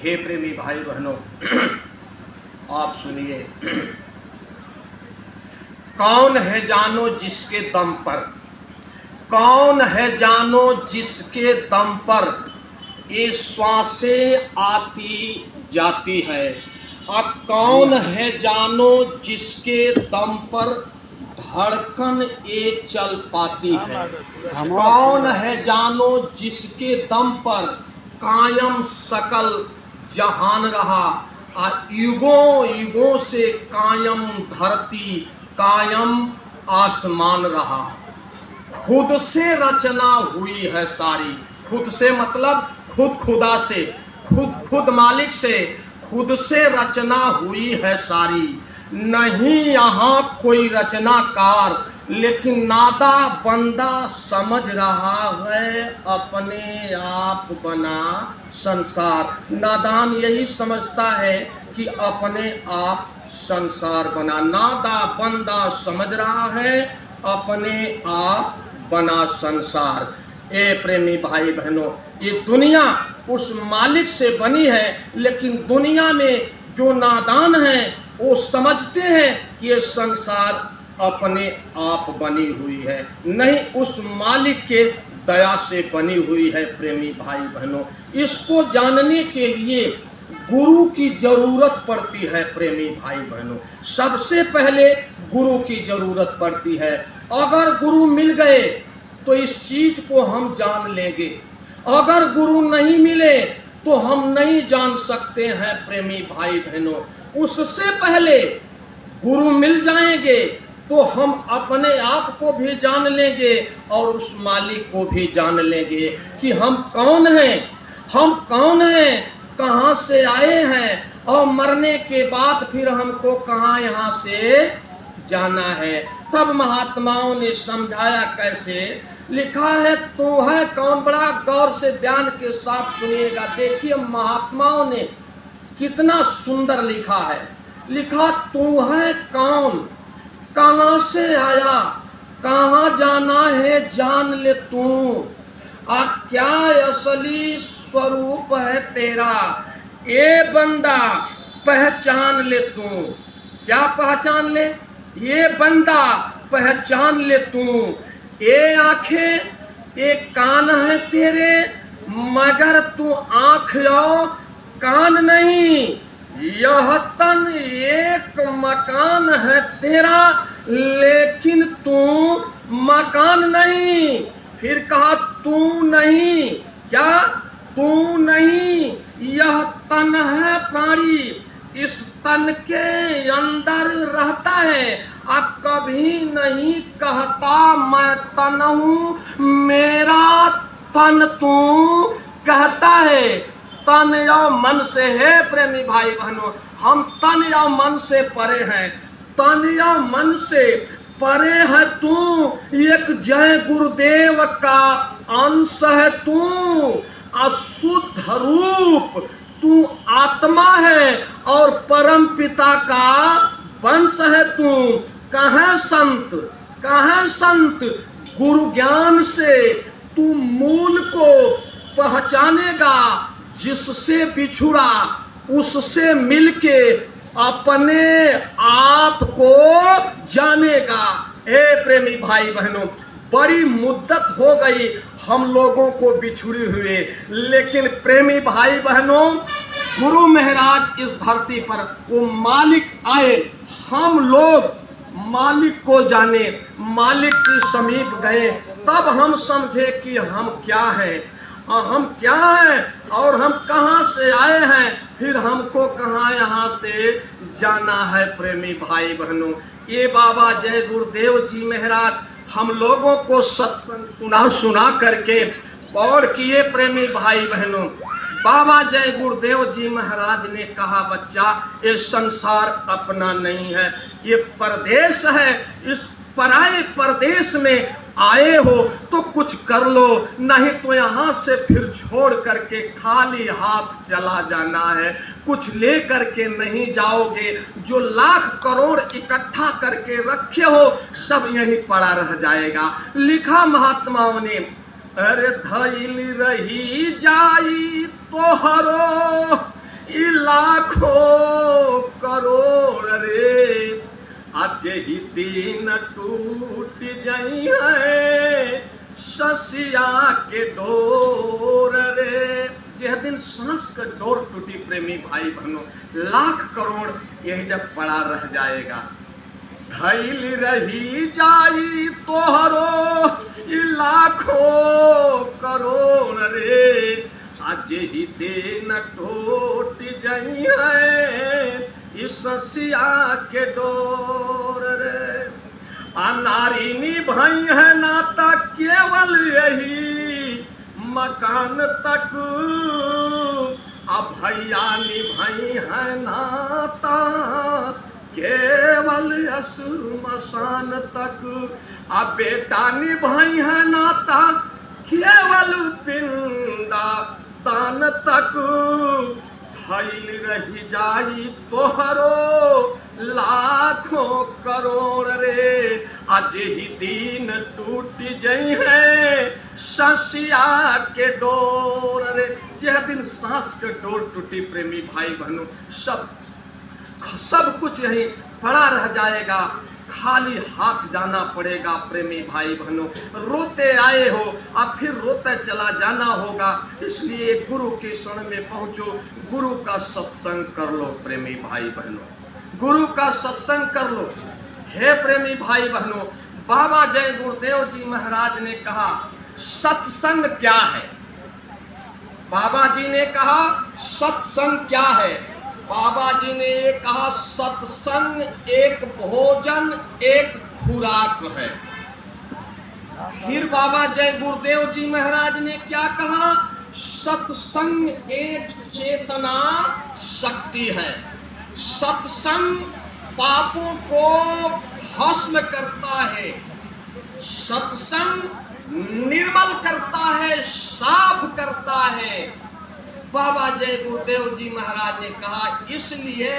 हे प्रेमी भाई बहनों, आप सुनिए। कौन है जानो जिसके दम पर, कौन है जानो जिसके दम पर ये श्वासें आती जाती है। अब कौन है जानो जिसके दम पर धड़कन ये चल पाती है। कौन है जानो जिसके दम पर कायम सकल जहान रहा। युगों युगों से कायम धरती कायम आसमान रहा। खुद से रचना हुई है सारी। खुद से मतलब खुद खुदा से, खुद मालिक से, खुद से रचना हुई है सारी। नहीं यहाँ कोई रचनाकार, लेकिन नादा बंदा समझ रहा है अपने आप बना संसार। नादान यही समझता है कि अपने आप संसार बना। नादा बंदा समझ रहा है अपने आप बना संसार। ए प्रेमी भाई बहनों, ये दुनिया उस मालिक से बनी है, लेकिन दुनिया में जो नादान हैं वो समझते हैं कि ये संसार अपने आप बनी हुई है, नहीं उस मालिक के दया से बनी हुई है। प्रेमी भाई बहनों, इसको जानने के लिए गुरु की जरूरत पड़ती है। प्रेमी भाई बहनों, सबसे पहले गुरु की जरूरत पड़ती है। अगर गुरु मिल गए तो इस चीज को हम जान लेंगे, अगर गुरु नहीं मिले तो हम नहीं जान सकते हैं। प्रेमी भाई बहनों, उससे पहले गुरु मिल जाएंगे तो हम अपने आप को भी जान लेंगे और उस मालिक को भी जान लेंगे कि हम कौन हैं, हम कौन हैं, कहाँ से आए हैं और मरने के बाद फिर हमको कहाँ यहाँ से जाना है। तब महात्माओं ने समझाया कैसे। लिखा है तू है कौन, बड़ा गौर से ध्यान के साथ सुनिएगा। देखिए महात्माओं ने कितना सुंदर लिखा है। लिखा तू है कौन, कहाँ से आया, कहाँ जाना है जान ले तू, क्या असली स्वरूप है तेरा, ये बंदा पहचान ले तू। क्या पहचान ले? ये बंदा पहचान ले तू। ये आंखें, ये कान है तेरे, मगर तू आंख और कान नहीं। यह तन एक मकान है तेरा, लेकिन तू मकान नहीं। फिर कहा तू नहीं, क्या तू नहीं, यह तन है प्राणी, इस तन के अंदर रहता है। अब कभी नहीं कहता मैं तन हूँ, मेरा तन तू कहता है। तन या मन से है प्रेमी भाई बहनों, हम तन या मन से परे हैं। तन या मन से परे है तू, एक जय गुरुदेव का अंश है तू। अशुद्ध रूप तू आत्मा है और परम पिता का वंश है तू। कहाँ संत, कहाँ संत, गुरु ज्ञान से तू मूल को पहचानेगा। जिससे बिछुड़ा उससे मिलके अपने आप को जानेगा। ए प्रेमी भाई बहनों, बड़ी मुद्दत हो गई हम लोगों को बिछुड़े हुए, लेकिन प्रेमी भाई बहनों गुरु महाराज इस धरती पर वो मालिक आए, हम लोग मालिक को जाने, मालिक के समीप गए, तब हम समझे कि हम क्या हैं, हम क्या हैं और हम कहाँ से आए हैं, फिर हमको कहाँ यहाँ से जाना है। प्रेमी भाई बहनों, ये बाबा जय गुरुदेव जी महाराज हम लोगों को सत्संग सुना सुना करके और किए। प्रेमी भाई बहनों, बाबा जय गुरुदेव जी महाराज ने कहा बच्चा ये संसार अपना नहीं है, ये परदेश है। इस पराए परदेश में आए हो तो कुछ कर लो, नहीं तो यहाँ से फिर छोड़ करके खाली हाथ चला जाना है। कुछ ले करके नहीं जाओगे, जो लाख करोड़ इकट्ठा करके रखे हो सब यहीं पड़ा रह जाएगा। लिखा महात्माओं ने, अरे धैल रही जाई तोहरो ई लाखों करोड़ रे आज ही दिन टूट जाई है ससिया के डोर रे। जह दिन सांस का डोर टूटी प्रेमी भाई बहनों, लाख करोड़ यही जब पड़ा रह जाएगा। धैल रही जाई तोहरो ई लाखों करोड़ रे आज ही दिन टूट जाई है इस ससिया के डोर रे। नारी निभाई है नाता केवल यही मकान तक, अब भैया निभाई है नाता केवल श्मशान तक, अब बेटा निभाई है नाता केवल पिंडा तान तक। धैल रही जाई तोहरो लाखों करोड़ रे आज ही दिन टूट जाई है ससिया के डोर रे। जह दिन सांस के डोर टूटी प्रेमी भाई बहनों, सब कुछ यही पड़ा रह जाएगा, खाली हाथ जाना पड़ेगा प्रेमी भाई बहनों। रोते आए हो अब फिर रोते चला जाना होगा, इसलिए गुरु के शरण में पहुंचो, गुरु का सत्संग कर लो प्रेमी भाई बहनों, गुरु का सत्संग कर लो। हे प्रेमी भाई बहनों, बाबा जय गुरुदेव जी महाराज ने कहा सत्संग क्या है। बाबा जी ने कहा सत्संग क्या है। बाबा जी ने ये कहा सत्संग एक भोजन एक खुराक है। फिर बाबा जय गुरुदेव जी महाराज ने क्या कहा, सत्संग एक चेतना शक्ति है। सत्संग पापों को भस्म करता है, सत्संग निर्मल करता है, साफ करता है। बाबा जय गुरुदेव जी महाराज ने कहा इसलिए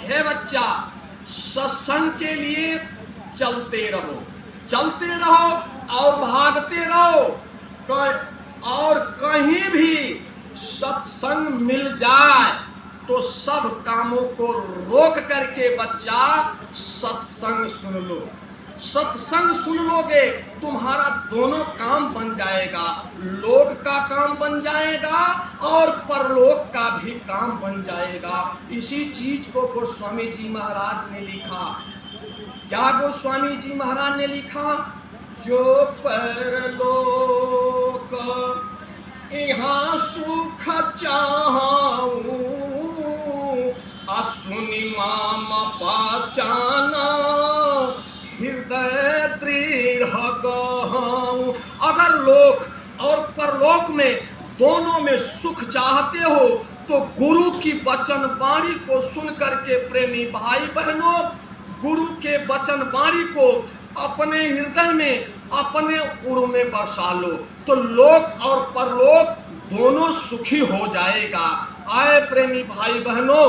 हे बच्चा सत्संग के लिए चलते रहो, चलते रहो और भागते रहो। और कहीं भी सत्संग मिल जाए तो सब कामों को रोक करके बच्चा सत्संग सुन लो। सत्संग सुन लोगे तुम्हारा दोनों काम बन जाएगा, लोक का काम बन जाएगा और परलोक का भी काम बन जाएगा। इसी चीज को गोस्वामी जी महाराज ने लिखा। क्या गोस्वामी जी महाराज ने लिखा, जो परलोक यहाँ सुख चाहूं असुनि माम पाचाना हृदय दृढ़ गहूं। अगर लोक और परलोक में दोनों में सुख चाहते हो तो गुरु की वचन वाणी को सुन करके प्रेमी भाई बहनों, गुरु के वचन वाणी को अपने हृदय में अपने उर में बसा लो तो लोक और परलोक दोनों सुखी हो जाएगा। आए प्रेमी भाई बहनों,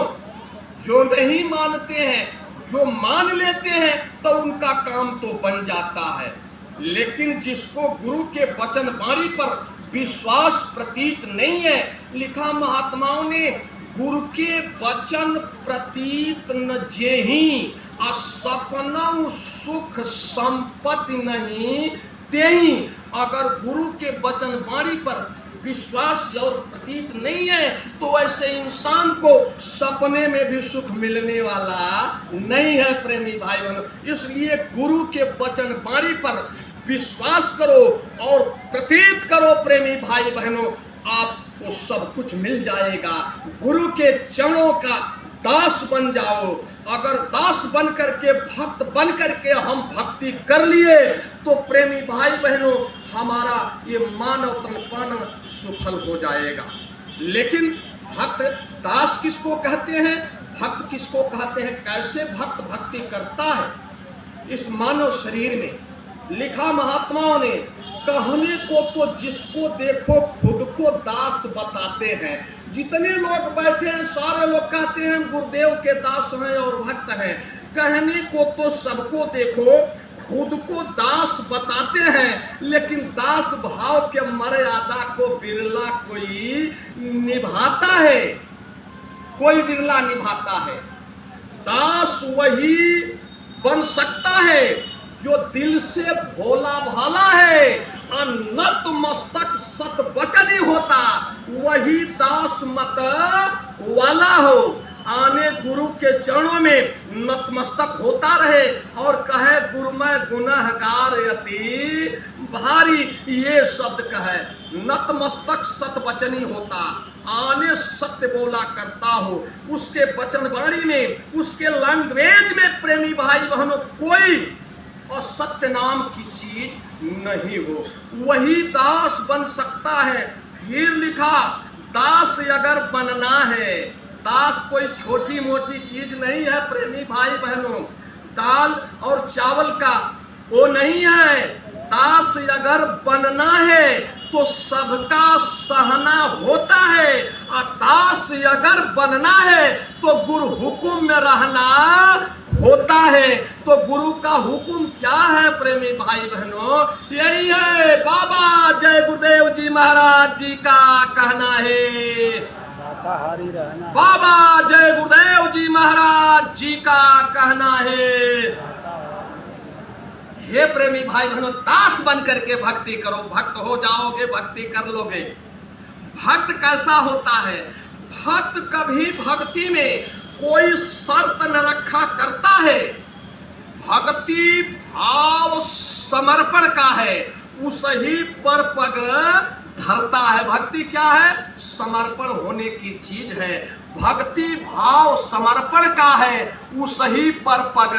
जो नहीं मानते हैं, जो मान लेते हैं तो उनका काम तो बन जाता है, लेकिन जिसको गुरु के वचन वाणी पर विश्वास प्रतीत नहीं है, लिखा महात्माओं ने, गुरु के वचन प्रतीत न जेहि असपनऊ सुख संपत्ति नहीं तेहि। अगर गुरु के वचन वाणी पर विश्वास और प्रतीत नहीं है तो ऐसे इंसान को सपने में भी सुख मिलने वाला नहीं है प्रेमी भाई बहनों। इसलिए गुरु के वचन वाणी पर विश्वास करो और प्रतीत करो प्रेमी भाई बहनों, आपको सब कुछ मिल जाएगा। गुरु के चरणों का दास बन जाओ। अगर दास बन करके भक्त बन करके हम भक्ति कर लिए तो प्रेमी भाई बहनों हमारा ये मानव तनपन सफल हो जाएगा। लेकिन भक्त दास किसको कहते हैं, भक्त किसको कहते हैं, कैसे भक्त भक्ति करता है इस मानव शरीर में। लिखा महात्माओं ने, कहने को तो जिसको देखो खुद को दास बताते हैं। जितने लोग बैठे हैं सारे लोग कहते हैं गुरुदेव के दास हैं और भक्त हैं। कहने को तो सबको देखो खुद को दास बताते हैं, लेकिन दास भाव के मर्यादा को बिरला कोई निभाता है। कोई विरला निभाता है। दास वही बन सकता है जो दिल से भोला भाला है, नतमस्तक सत वचनी होता, वही दास मत वाला हो। आने गुरु के चरणों में नतमस्तक होता रहे और कहे गुरु मैं गुनहगार अति भारी, ये शब्द कहे। नतमस्तक सत वचनी होता, आने सत्य बोला करता हो, उसके वचन वाणी में, उसके लैंग्वेज में प्रेमी भाई बहनों कोई असत्य नाम की चीज नहीं हो, वही दास बन सकता है। फिर लिखा दास अगर बनना है, दास कोई छोटी मोटी चीज नहीं है प्रेमी भाई बहनों, दाल और चावल का वो नहीं है। दास अगर बनना है तो सबका सहना होता है, और दास अगर बनना है तो गुरु हुकुम में रहना होता है। तो गुरु का हुकुम क्या है प्रेमी भाई बहनों? यही है, बाबा जय गुरुदेव जी महाराज जी का कहना है। बाबा जय गुरुदेव जी महाराज जी का कहना है। हे प्रेमी भाई बहनों, दास बन करके भक्ति करो, भक्त हो जाओगे, भक्ति कर लोगे। भक्त कैसा होता है? भक्त कभी भक्ति में कोई शर्त न रखा करता है। भक्ति भाव समर्पण का है, उसही पर पग धरता है। भक्ति क्या है? समर्पण होने की चीज है। भक्ति भाव समर्पण का है, उसही पर पग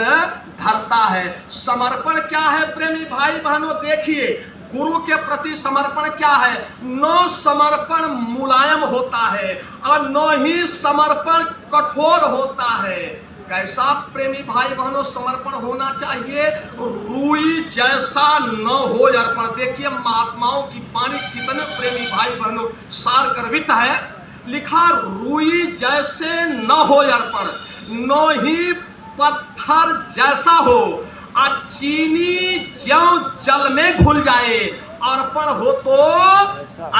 धरता है। समर्पण क्या है प्रेमी भाई बहनों? देखिए, गुरु के प्रति समर्पण क्या है? न समर्पण मुलायम होता है और न ही समर्पण कठोर होता है। कैसा प्रेमी भाई बहनों समर्पण होना चाहिए? रूई जैसा न हो अर्पण। देखिए महात्माओं की वाणी कितने प्रेमी भाई बहनों सार गर्वित है। लिखा रूई जैसे न हो अर्पण, न ही पत्थर जैसा हो, और चीनी ज्यों जल में घुल जाए, अर्पण हो तो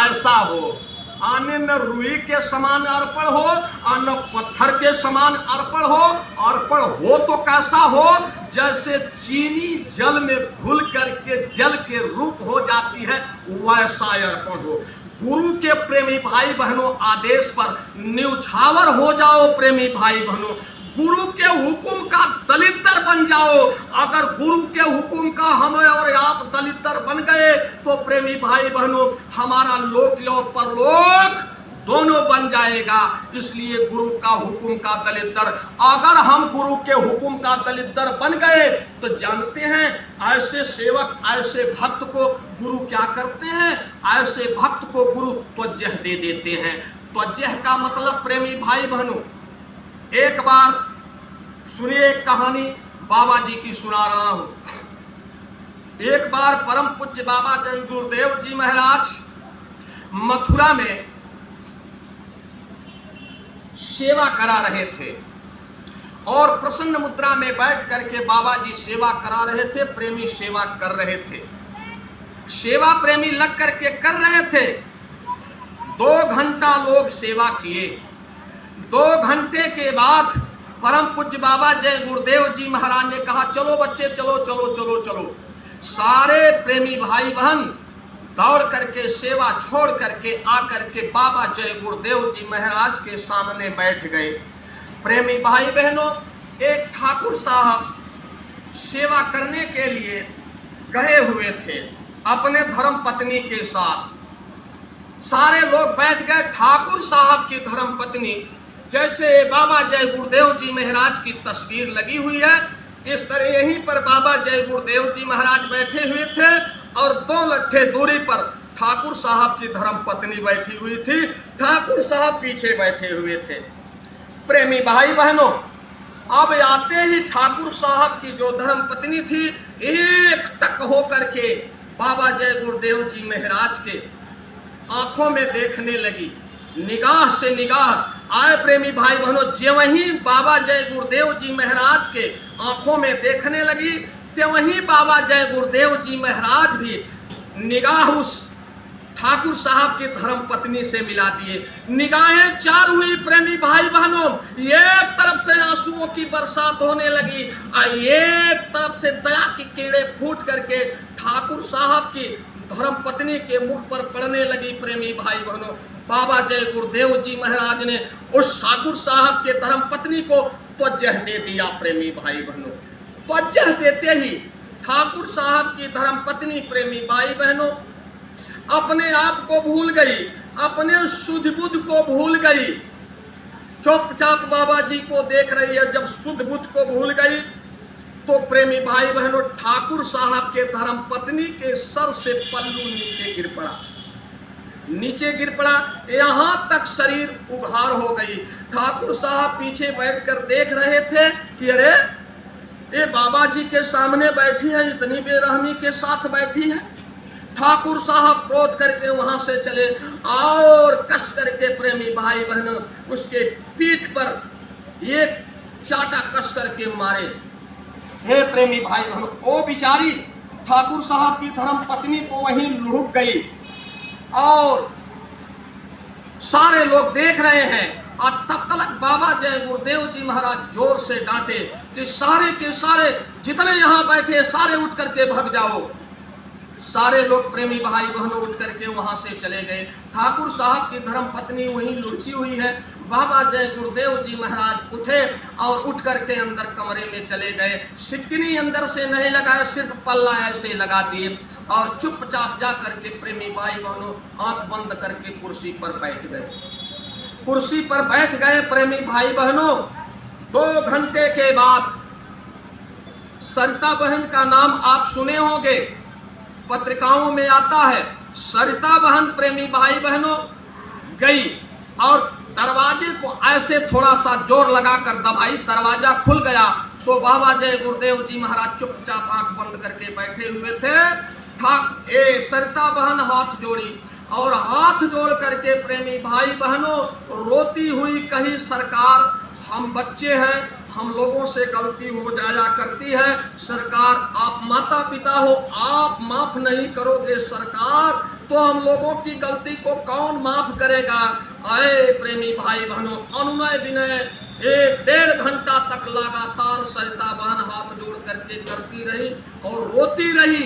ऐसा हो। आने न रुई के समान अर्पण हो और न पत्थर के समान अर्पण हो। अर्पण हो तो कैसा हो? जैसे चीनी जल में घुल करके जल के रूप हो जाती है, वैसा अर्पण हो। गुरु के प्रेमी भाई बहनों आदेश पर न्यौछावर हो जाओ प्रेमी भाई बहनों। गुरु के हुकुम का दलितर बन जाओ। अगर गुरु के हुकुम का हम और आप दलितर बन गए तो प्रेमी भाई बहनों हमारा लोक और परलोक दोनों बन जाएगा। इसलिए गुरु का हुकुम का दलितर, अगर हम गुरु के हुकुम का दलितर बन गए तो जानते हैं ऐसे सेवक, ऐसे भक्त को गुरु क्या करते हैं? ऐसे भक्त को गुरु त्वज्जह दे देते हैं। त्वज्जह का मतलब प्रेमी भाई बहनों, एक बार सुनिए, एक कहानी बाबा जी की सुना रहा हूं। एक बार परम पूज्य बाबा जय गुरुदेव जी महाराज मथुरा में सेवा करा रहे थे और प्रसन्न मुद्रा में बैठ करके बाबा जी सेवा करा रहे थे। प्रेमी सेवा कर रहे थे, सेवा प्रेमी लग करके कर रहे थे। 2 घंटा लोग सेवा किए। 2 घंटे के बाद परम पूज्य बाबा जय गुरुदेव जी महाराज ने कहा चलो बच्चे, चलो चलो चलो चलो। सारे प्रेमी भाई बहन दौड़ करके सेवा छोड़ करके आकर के बाबा जय गुरुदेव जी महाराज के सामने बैठ गए। प्रेमी भाई बहनों, एक ठाकुर साहब सेवा करने के लिए गए हुए थे अपने धर्म पत्नी के साथ। सारे लोग बैठ गए। ठाकुर साहब की धर्म पत्नी, जैसे बाबा जय गुरुदेव जी महाराज की तस्वीर लगी हुई है, इस तरह यहीं पर बाबा जय गुरुदेव जी महाराज बैठे हुए थे और 2 लट्ठे दूरी पर ठाकुर साहब की धर्म पत्नी बैठी हुई थी। ठाकुर साहब पीछे बैठे हुए थे। प्रेमी भाई बहनों, अब आते ही ठाकुर साहब की जो धर्म पत्नी थी एक टक हो करके बाबा जय गुरुदेव जी महाराज के आंखों में देखने लगी। निगाह से निगाह आए प्रेमी भाई बहनों, जे वहीं बाबा जय गुरुदेव जी महाराज के आंखों में देखने लगी, ते वहीं बाबा जय गुरुदेव जी महाराज भी निगाह उस ठाकुर साहब की धर्म पत्नी से मिला दिए। निगाहें चार हुई प्रेमी भाई बहनों, एक तरफ से आंसुओं की बरसात होने लगी और एक तरफ से दया की कीड़े फूट करके ठाकुर साहब की धर्म पत्नी के मुख पर पड़ने लगी। प्रेमी भाई बहनों, बाबा जय गुरुदेव जी महाराज ने उस ठाकुर साहब के धर्म पत्नी को त्वज्जह दे दिया। प्रेमी भाई बहनों, त्वज्जह देते ही ठाकुर साहब की धर्म पत्नी प्रेमी भाई बहनों अपने आप को भूल गई, अपने शुद्ध बुद्ध को भूल गई। चुपचाप बाबा जी को देख रही है। जब शुद्ध बुद्ध को भूल गई तो प्रेमी भाई बहनों ठाकुर साहब के धर्म पत्नी के सर से पल्लू नीचे गिर पड़ा, नीचे गिर पड़ा, यहां तक शरीर उघार हो गई। ठाकुर साहब पीछे बैठकर देख रहे थे कि अरे ये बाबा जी के सामने बैठी है, इतनी बेरहमी के साथ बैठी है। ठाकुर साहब क्रोध करके वहां से चले और कस करके प्रेमी भाई बहनों उसके पीठ पर एक चाटा कस करके मारे। हे प्रेमी भाई बहनों, वो बेचारी ठाकुर साहब की धर्म पत्नी तो वहीं लुढ़क गई और सारे लोग देख रहे हैं। और तब तक बाबा जय गुरुदेव जी महाराज जोर से डांटे कि सारे के सारे जितने यहाँ बैठे सारे उठ करके भाग जाओ। सारे लोग प्रेमी भाई बहनों उठ करके वहां से चले गए। ठाकुर साहब की धर्म पत्नी वहीं लुढ़की हुई है। बाबा जय गुरुदेव जी महाराज उठे और उठ करके अंदर कमरे में चले गए। सिटकिनी अंदर से नहीं लगाए, सिर्फ पल्ला ऐसे लगा दिए और चुपचाप जा करके प्रेमी भाई बहनों आंख बंद करके कुर्सी पर बैठ गए। कुर्सी पर बैठ गए प्रेमी भाई बहनों। 2 घंटे के बाद सरिता बहन का नाम आप सुने होंगे, पत्रिकाओं में आता है। सरिता बहन प्रेमी भाई बहनों गई और दरवाजे को ऐसे थोड़ा सा जोर लगाकर दबाई, दरवाजा खुल गया तो बाबा जय गुरुदेव जी महाराज चुपचाप आंख बंद करके बैठे हुए थे। सरिता बहन हाथ जोड़ी और हाथ जोड़ करके प्रेमी भाई बहनों रोती हुई कही, सरकार हम बच्चे हैं, हम लोगों से गलती हो जाया करती है, सरकार आप माता पिता हो, आप माफ नहीं करोगे सरकार तो हम लोगों की गलती को कौन माफ करेगा। आए प्रेमी भाई बहनों, अनुनय विनय 1-1.5 घंटा तक लगातार सरिता बहन हाथ जोड़ करके करती रही और रोती रही।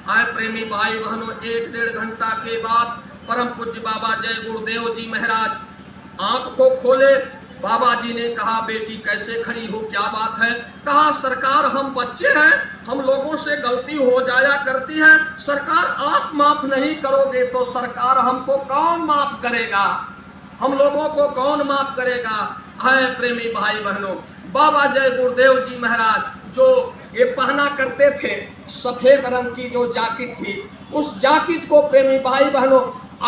आए प्रेमी भाई बहनों, 1-1.5 घंटा के बाद परम पूज्य बाबा जय गुरुदेव जी महाराज आंख को खोले। बाबा जी ने कहा, बेटी कैसे खड़ी हो, क्या बात है? कहा, सरकार हम बच्चे हैं, हम लोगों से गलती हो जाया करती है, सरकार आप माफ नहीं करोगे तो सरकार हमको कौन माफ करेगा, हम लोगों को कौन माफ करेगा। है प्रेमी भाई बहनों, बाबा जय गुरुदेव जी महाराज जो ये पहना करते थे सफेद रंग की जो जैकेट थी, उस जैकेट को प्रेमी भाई बहनों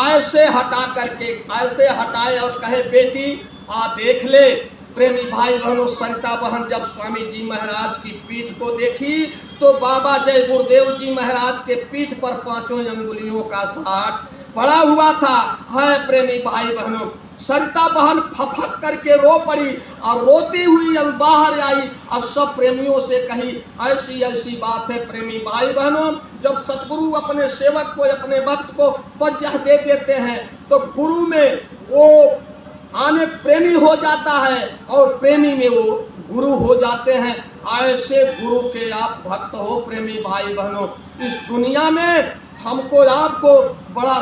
ऐसे हटा करके ऐसे हटाए और कहे, बेटी आ देख ले। प्रेमी भाई बहनों, सरिता बहन जब स्वामी जी महाराज की पीठ को देखी तो बाबा जय गुरुदेव जी महाराज के पीठ पर 5 अंगुलियों का साट पड़ा हुआ था। है प्रेमी भाई बहनों, सरिता बहन फफक करके रो पड़ी और रोती हुई बाहर आई और सब प्रेमियों से कही, ऐसी ऐसी बात है प्रेमी भाई बहनों, जब सतगुरु अपने सेवक को अपने भक्त को त्वज्जह दे देते हैं तो गुरु में वो आने प्रेमी हो जाता है और प्रेमी में वो गुरु हो जाते हैं। ऐसे गुरु के आप भक्त हो प्रेमी भाई बहनों। इस दुनिया में हमको आपको बड़ा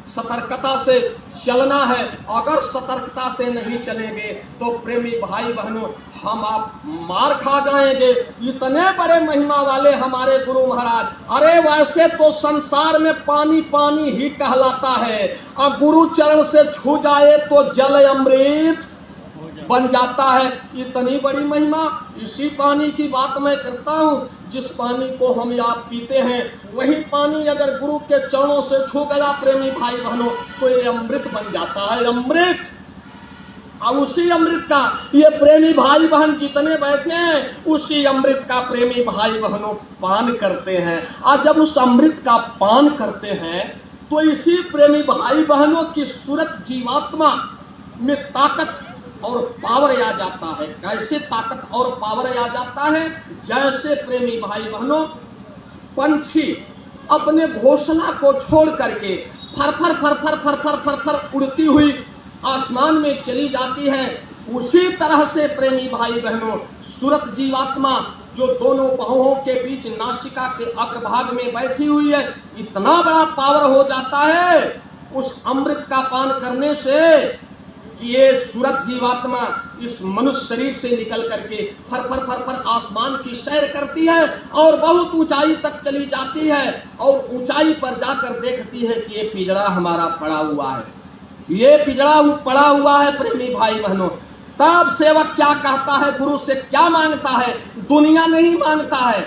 सतर्कता से चलना है। अगर सतर्कता से नहीं चलेंगे तो प्रेमी भाई बहनों हम आप मार खा जाएंगे। इतने बड़े महिमा वाले हमारे गुरु महाराज, अरे वैसे तो संसार में पानी पानी ही कहलाता है और गुरु चरण से छू जाए तो जल अमृत बन जाता है। इतनी बड़ी महिमा, इसी पानी की बात मैं करता हूँ। जिस पानी को हम आप पीते हैं वही पानी अगर गुरु के चरणों से छू गया प्रेमी भाई बहनों तो ये अमृत बन जाता है, अमृत। और उसी अमृत का ये प्रेमी भाई बहन जितने बैठे हैं उसी अमृत का प्रेमी भाई बहनों पान करते हैं। और जब उस अमृत का पान करते हैं तो इसी प्रेमी भाई बहनों की सूरत जीवात्मा में ताकत और पावर आ जाता है। कैसे ताकत और पावर आ जाता है? जैसे प्रेमी भाई बहनों पंछी अपने घोंसला को छोड़ करके फर फर फर फर फर फर फर फर उड़ती हुई आसमान में चली जाती है, उसी तरह से प्रेमी भाई बहनों सूरत जीवात्मा जो दोनों बाहों के बीच नासिका के अग्रभाग में बैठी हुई है, इतना बड़ा पावर हो जाता है उस अमृत का पान करने से कि ये सूरत जीवात्मा इस मनुष्य शरीर से निकल करके फर फर फर फर आसमान की सैर करती है और बहुत ऊंचाई तक चली जाती है और ऊंचाई पर जाकर देखती है कि ये पिंजड़ा हमारा पड़ा हुआ है, ये पिंजड़ा पड़ा हुआ है। प्रेमी भाई बहनों, तब सेवक क्या कहता है, गुरु से क्या मांगता है? दुनिया नहीं मांगता है,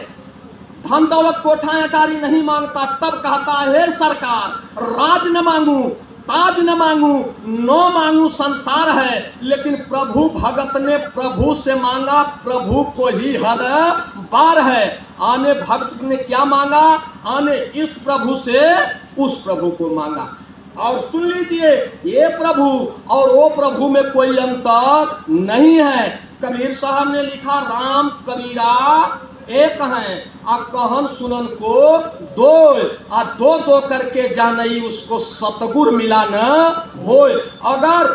धन दौलत कोठा अटारी नहीं मांगता, तब कहता है हे सरकार राज न मांगू, ताज न मांगू, नो मांगू संसार है, लेकिन प्रभु भगत ने प्रभु से मांगा, प्रभु को ही हर बार है। आने भक्त ने क्या मांगा? आने इस प्रभु से उस प्रभु को मांगा। और सुन लीजिए, ये प्रभु और वो प्रभु में कोई अंतर नहीं है। कबीर साहब ने लिखा राम कबीरा एक हैं आ कहन सुनन को दो, आ दो दो करके जानई उसको सतगुर मिला न होय। अगर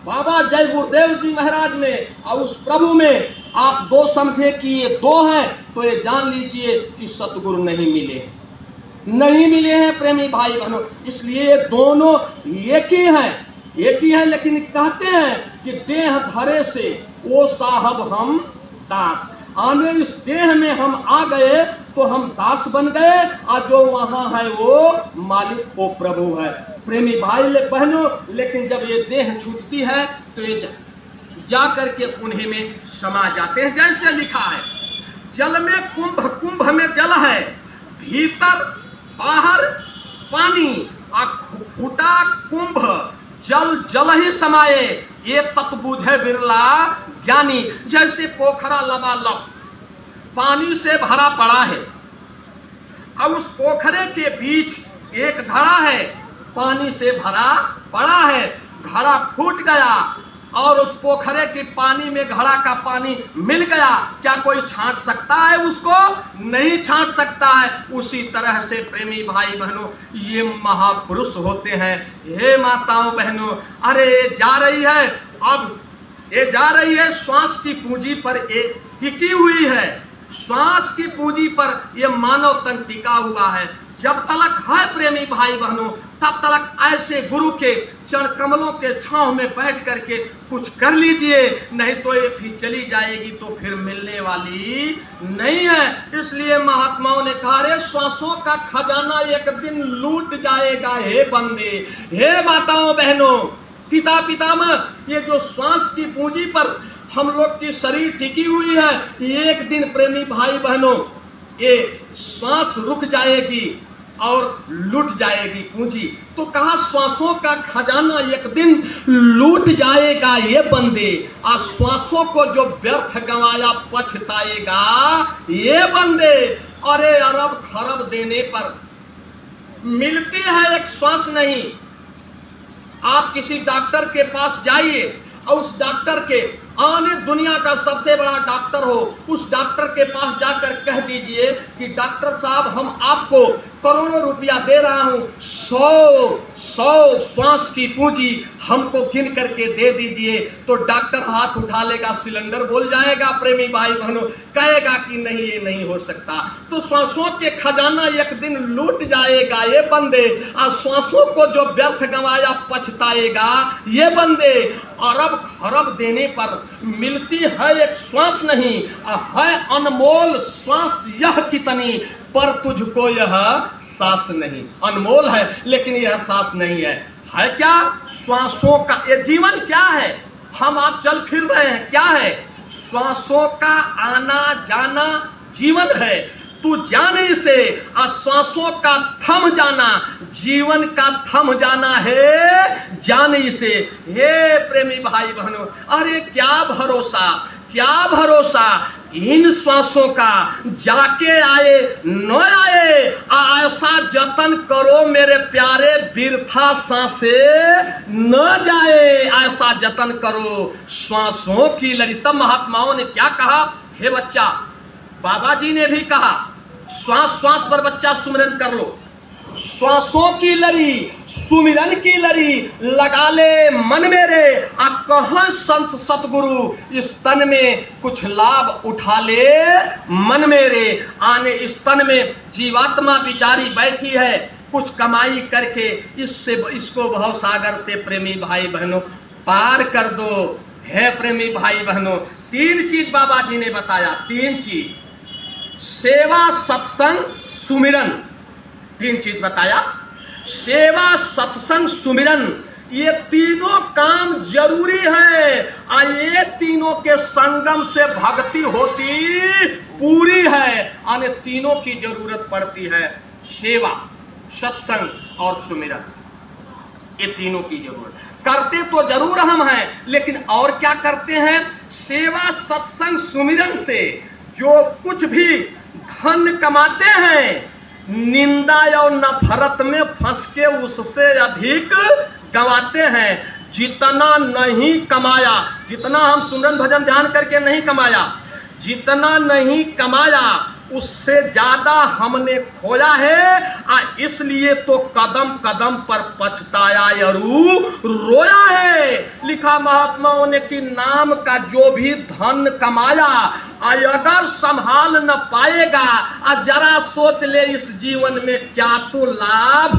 बाबा जय गुरुदेव जी महाराज में और उस प्रभु में आप दो समझे कि ये दो हैं, तो ये जान लीजिए कि सतगुरु नहीं मिले, नहीं मिले हैं प्रेमी भाई बहनों। इसलिए दोनों एक ही हैं, लेकिन कहते हैं कि देह धरे से वो साहब हम दास, आने इस देह में हम आ गए तो हम दास बन गए, और जो वहां है वो मालिक वो प्रभु है। प्रेमी भाई बहनों, लेकिन जब ये देह छूटती है तो ये जा करके उन्हीं में समा जाते हैं। जैसे लिखा है जल में कुंभ, कुंभ में जल है, भीतर बाहर पानी, फूटा कुंभ जल जल ही समाये, ये तत्व बुझे बिरला ज्ञानी। जैसे पोखरा लबालब पानी से भरा पड़ा है, अब उस पोखरे के बीच एक घड़ा है, पानी से भरा पड़ा है, घड़ा फूट गया और उस पोखरे के पानी में घड़ा का पानी मिल गया, क्या कोई छांट सकता है उसको? नहीं छांट सकता है। उसी तरह से प्रेमी भाई बहनों ये महापुरुष होते हैं। हे माताओं बहनों, अरे जा रही है, अब ये जा रही है श्वास की पूंजी पर एक टिकी हुई है, श्वास की पूंजी पर ये मानव तन टिका हुआ है। जब तलक है प्रेमी भाई बहनों, तब तलक ऐसे गुरु के चरण कमलों के छांव में बैठ करके कुछ कर लीजिए, नहीं तो ये फिर चली जाएगी तो फिर मिलने वाली नहीं है। इसलिए महात्माओं ने कहा रे श्वासों का खजाना एक दिन लूट जाएगा हे बंदे। हे माताओं बहनों, पिता पितामह, ये जो श्वास की पूंजी पर हम लोग की शरीर टिकी हुई है, एक दिन प्रेमी भाई बहनों ये श्वास रुक जाएगी और लूट जाएगी पूंजी। तो कहा श्वासों का खजाना एक दिन लूट जाएगा ये बंदे, और श्वासों को जो व्यर्थ गंवाया पछताएगा ये बंदे। अरे अरब खरब देने पर मिलती है एक श्वास नहीं। आप किसी डॉक्टर के पास जाइए और उस डॉक्टर के आने दुनिया का सबसे बड़ा डॉक्टर हो, उस डॉक्टर के पास जाकर कह दीजिए कि डॉक्टर साहब हम आपको करोड़ों रुपया दे रहा हूं, 100 श्वास की पूंजी हमको गिन करके दे दीजिए, तो डॉक्टर हाथ उठा लेगा, सिलेंडर बोल जाएगा प्रेमी भाई बहनों, कहेगा कि नहीं ये नहीं हो सकता। तो श्वासों के खजाना एक दिन लूट जाएगा ये बंदे, और श्वासों को जो व्यर्थ गंवाया पछताएगा ये बंदे। अरब खरब देने पर मिलती है एक श्वास नहीं, है अनमोल श्वास यह कितनी, पर तुझको यह सांस नहीं। अनमोल है लेकिन यह सांस नहीं है। है क्या? श्वासों का ये जीवन क्या है? हम आप चल फिर रहे हैं, क्या है? श्वासों का आना जाना जीवन है। तू जाने से श्वासों का थम जाना, जीवन का थम जाना है जाने से। हे प्रेमी भाई बहनों, अरे क्या भरोसा, क्या भरोसा इन श्वासों का, जाके आए न आए, ऐसा जतन करो मेरे प्यारे बिरथा सांसे न जाए, ऐसा जतन करो श्वासों की ललिता। महात्माओं ने क्या कहा? हे बच्चा, बाबा जी ने भी कहा श्वास श्वास पर बच्चा सुमिरन कर लो, श्वासों की लड़ी, सुमिरन की लड़ी लगा ले मन मेरे, आ कहाँ संत सतगुरु इस तन में कुछ लाभ उठा ले मन मेरे। आने इस तन में जीवात्मा बिचारी बैठी है, कुछ कमाई करके इसको भव सागर से प्रेमी भाई बहनों पार कर दो। है प्रेमी भाई बहनों, 3 चीज बाबा जी ने बताया, 3 चीज, सेवा सत्संग सुमिरन, 3 चीज बताया। सेवा सत्संग सुमिरन, ये तीनों काम जरूरी है, और ये तीनों के संगम से भक्ति होती पूरी है। आने तीनों की जरूरत पड़ती है, सेवा सत्संग और सुमिरन, ये तीनों की जरूरत। करते तो जरूर हम हैं, लेकिन और क्या करते हैं? सेवा सत्संग सुमिरन से जो कुछ भी धन कमाते हैं, निंदा और नफरत में फंस के उससे अधिक गंवाते हैं। जितना नहीं कमाया, जितना हम सुमिरन भजन ध्यान करके नहीं कमाया, जितना नहीं कमाया उससे ज्यादा हमने खोया है, इसलिए तो कदम कदम पर पछताया यरू रोया है। लिखा महात्माओं ने कि नाम का जो भी धन कमाया, अगर संभाल न पाएगा, जरा सोच ले इस जीवन में क्या तो लाभ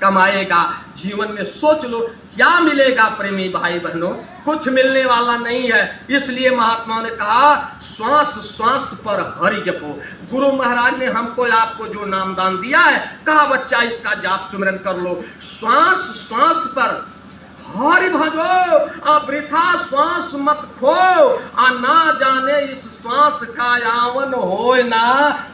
कमाएगा। जीवन में सोच लो क्या मिलेगा प्रेमी भाई बहनों, कुछ मिलने वाला नहीं है। इसलिए महात्मा ने कहा श्वास श्वास पर हरि जपो। गुरु महाराज ने हमको आपको जो नामदान दिया है, कहा बच्चा इसका जाप सुमिरन कर लो। श्वास श्वास पर हरि भजो, वृथा श्वास मत खो, ना जाने इस श्वास का यावन होय ना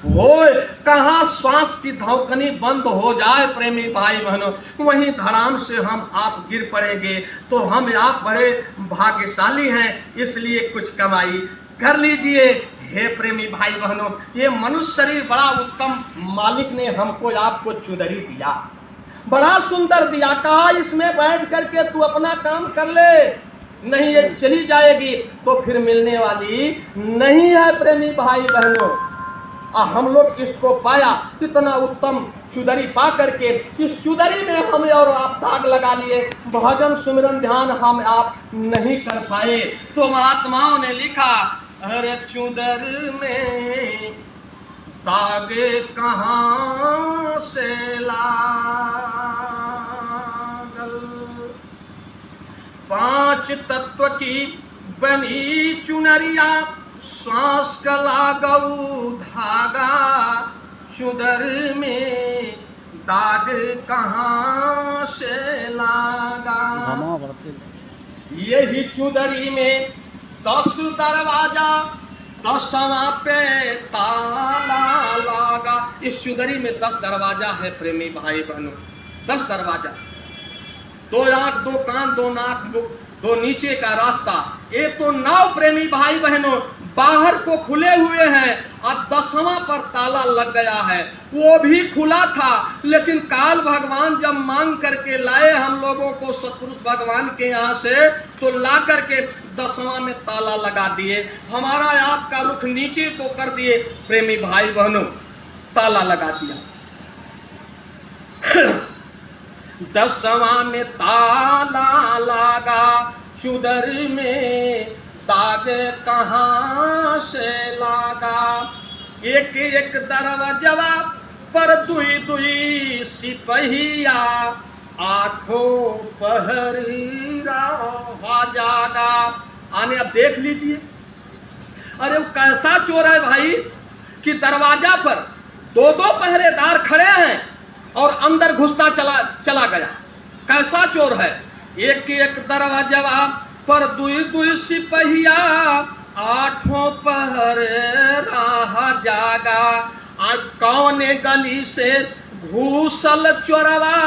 होय। कहाँ श्वास की धड़कनी बंद हो जाए प्रेमी भाई बहनों, वहीं धड़ाम से हम आप गिर पड़ेंगे। तो हम आप बड़े भाग्यशाली हैं, इसलिए कुछ कमाई कर लीजिए। हे प्रेमी भाई बहनों, ये मनुष्य शरीर बड़ा उत्तम मालिक ने हमको आपको चुदरी दिया, बड़ा सुंदर दिया। कहा इसमें बैठ करके तू अपना काम कर ले, नहीं ये चली जाएगी तो फिर मिलने वाली नहीं है प्रेमी भाई बहनों। हम लोग इसको पाया, इतना उत्तम चुदरी पा करके इस चुदरी में हम और आप दाग लगा लिए, भजन सुमिरन ध्यान हम आप नहीं कर पाए। तो महात्माओं ने लिखा, अरे चुदर में दागे कहाँ से लागल, 5 तत्व की बनी चुनरिया, श्वास का लागऊ धागा, चुदर में दाग कहाँ से लागा। यही चुदरी में 10 दरवाजा, 10वां पे ताला लागा। इस चुदरी में 10 दरवाजा है प्रेमी भाई बहनों, 10 दरवाजा, 2 आंख 2 कान 2 नाक 2 नीचे का रास्ता। ये तो 9 प्रेमी भाई बहनों बाहर को खुले हुए हैं, और 10वां पर ताला लग गया है। वो भी खुला था, लेकिन काल भगवान जब मांग करके लाए हम लोगों को सतपुरुष भगवान के यहाँ से, तो ला करके 10वां में ताला लगा दिए। हमारा आपका रुख नीचे को कर दिए प्रेमी भाई बहनों, ताला लगा दिया। 10वां में ताला लगा, चुदर में दाग कहाँ से लागा। एक एक दरवाजा पर 2 सिपहिया, 8 पहर रहा जागा। आने अब देख लीजिए, अरे वो कैसा चोर है भाई कि दरवाजा पर 2 पहरेदार खड़े हैं और अंदर घुसता चला गया। कैसा चोर है, एक एक दरवाजा पर 2 सिपहिया, 8 पहर रहा जागा। आज कौन गली से घूसल चोरवा,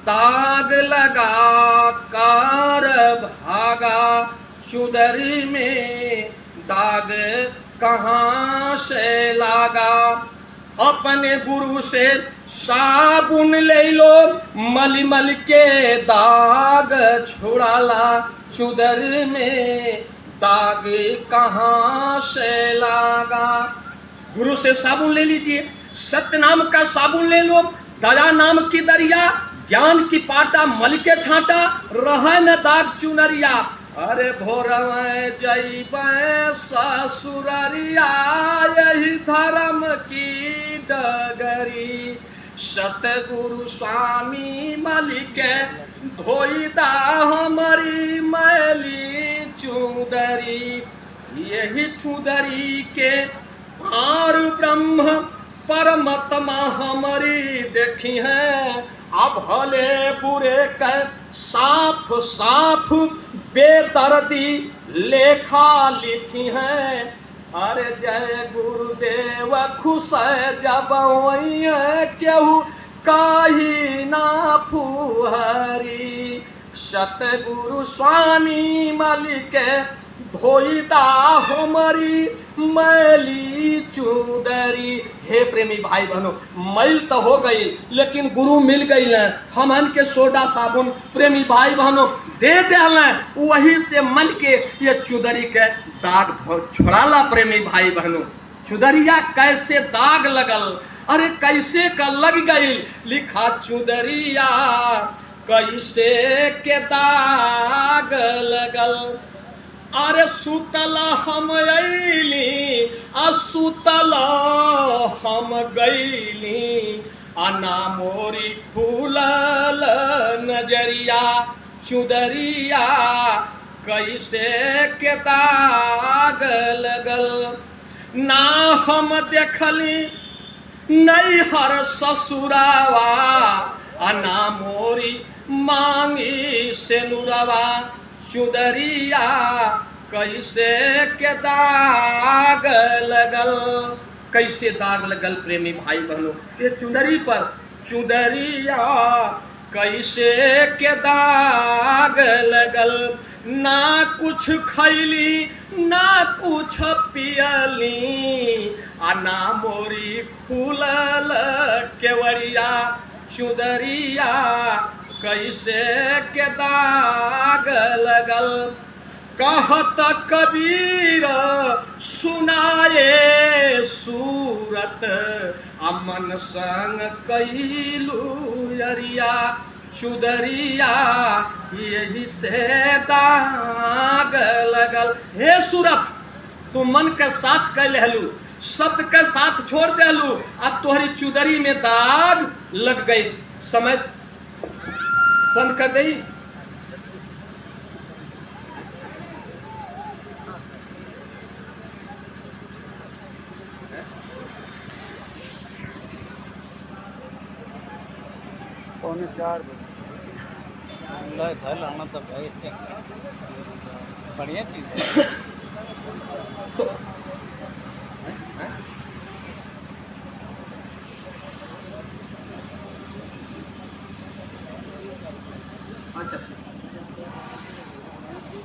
दाग लगा कार भागा। चुदरी में दाग कहाँ से लागा। अपने गुरु से साबुन ले लो, मल मल के दाग छुड़ाला। चुदर में दाग कहाँ से लागा। गुरु से साबुन ले लीजिए, सत्य नाम का साबुन ले लो, दया नाम की दरिया, ज्ञान की पाटा मल के छाटा, रहे न दाग चुनरिया। अरे भोरवे जइबे ससुररिया, यही धर्म की डगरी। सतगुरु स्वामी मलिक धोईदा हमारी मैली चुदरी। यही चुदरी के और ब्रह्म परमात्मा हमारी देखी है। अब भले बुरे का साफ साफ बेदर्दी लेखा लिखी है। अरे जय गुरुदेव खुश जब वही केहू कही ना फुहरी। सतगुरु स्वामी मलिक धोईदा हमारी मैली चुदरी। हे प्रेमी भाई बहनों, मैल तो हो गई लेकिन गुरु मिल गई न। हमन के सोडा साबुन प्रेमी भाई बहनों दे दिल, वही से मल के ये चुदरी के दाग छोड़ाला। प्रेमी भाई बहनों, चुदरिया कैसे दाग लगल, अरे कैसे का लग गई। लिखा चुदरिया कैसे के दाग लगल। अरे सुतल हम अइली सुतल हम गईली, अना मोरी फूलल नजरिया। चुदरिया कैसे के दाग लगल। ना हम देखली नैहर ससुरावा, अना मोरी मांगी से नुरवा। चुदरिया कैसे के दाग लगल। कैसे दाग लगल प्रेमी भाई बहनों ये चुदरी पर। चुदरिया कैसे के दाग लगल। ना कुछ खैली ना कुछ पियली, ना मोरी फूलल केवड़िया। चुदरिया कैसे के दाग लगल। कहत कबीर सुनाए सूरत, अमन संग कैलू अरिया। चुदरिया यही से दाग लगल। हे सूरत, तू मन के साथ कह लहलू, शब्द के साथ छोड़ देलू, अब तोहरी चुदरी में दाग लग गई। समय बंद कर दे। पौने 4 बजे लाना तो भाई बढ़िया चीज है।